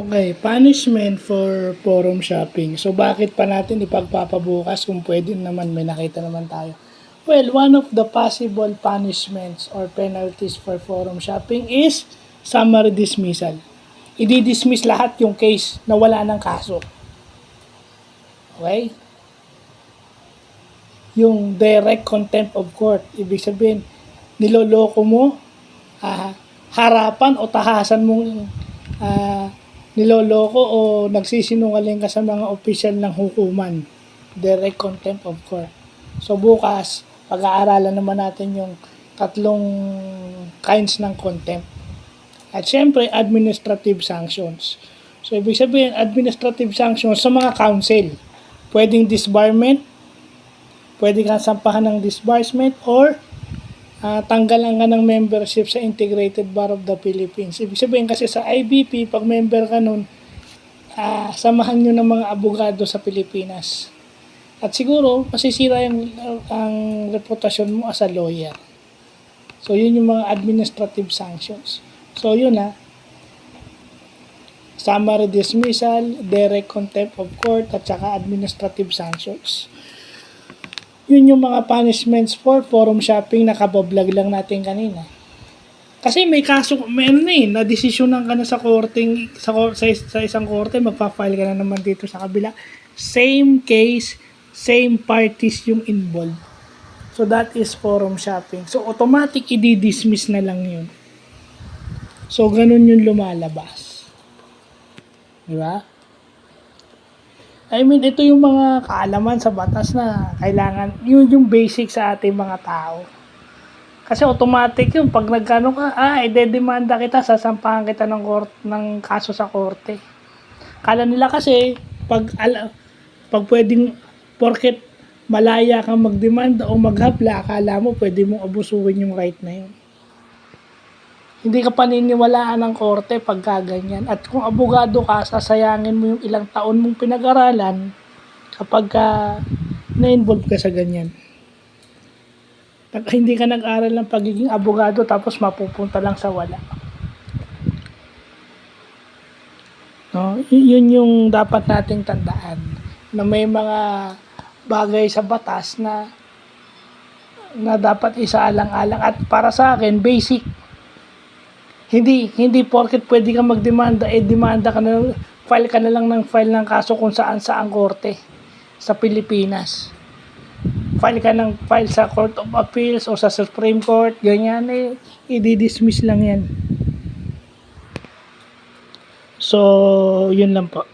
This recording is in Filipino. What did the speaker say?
Okay, punishment for forum shopping. So, bakit pa natin ipagpapabukas kung pwede naman, may nakita naman tayo? Well, one of the possible punishments or penalties for forum shopping is summary dismissal. I-dismiss lahat yung case na wala ng kaso. Okay? Yung direct contempt of court. Ibig sabihin, niloloko mo, harapan o tahasan mong niloloko o nagsisinungaling ka sa mga opisyal ng hukuman. Direct contempt of court. So bukas, pag-aaralan naman natin yung tatlong kinds ng contempt. At syempre, administrative sanctions. So ibig sabihin, administrative sanctions sa mga council. Pwedeng disbarment, pwede kang sampahan ng disbursement or tanggalan ka ng membership sa Integrated Bar of the Philippines. Ibig sabihin kasi sa IBP, pag member ka nun, samahan nyo ng mga abogado sa Pilipinas. At siguro, masisira ang reputasyon mo as a lawyer. So, yun yung mga administrative sanctions. So, yun summary dismissal, direct contempt of court, at saka administrative sanctions. Yun yung mga punishments for forum shopping na kabablog lang natin kanina. Kasi may kaso, na desisyonan ka na sa korte, sa isang korte, magpa-file ka na naman dito sa kabila. Same case, same parties yung involved. So that is forum shopping. So automatic i-dismiss na lang yun. So ganun yung lumalabas. Diba? I mean, ito yung mga kaalaman sa batas na kailangan, yun yung basic sa ating mga tao. Kasi automatic yun, pag nagkano ka, ide-demanda kita, sasampahan kita ng kaso sa korte. Kala nila kasi, pag pwedeng, porket malaya kang magdemanda o maghapla, akala mo pwede mong abusuhin yung right na yun. Hindi ka paniniwalaan ng korte pag ganyan. At kung abogado ka, sasayangin mo yung ilang taon mong pinag-aralan kapag na-involve ka sa ganyan. Hindi ka nag-aral ng pagiging abogado tapos mapupunta lang sa wala. No? Yun yung dapat nating tandaan. Na may mga bagay sa batas na dapat isaalang-alang. At para sa akin, basic. Hindi porket pwede kang magdemanda, demanda ka na, file ka na lang ng kaso kung saan ang korte sa Pilipinas. File sa Court of Appeals o sa Supreme Court, ganyan i-dismiss lang yan. So, yun lang po.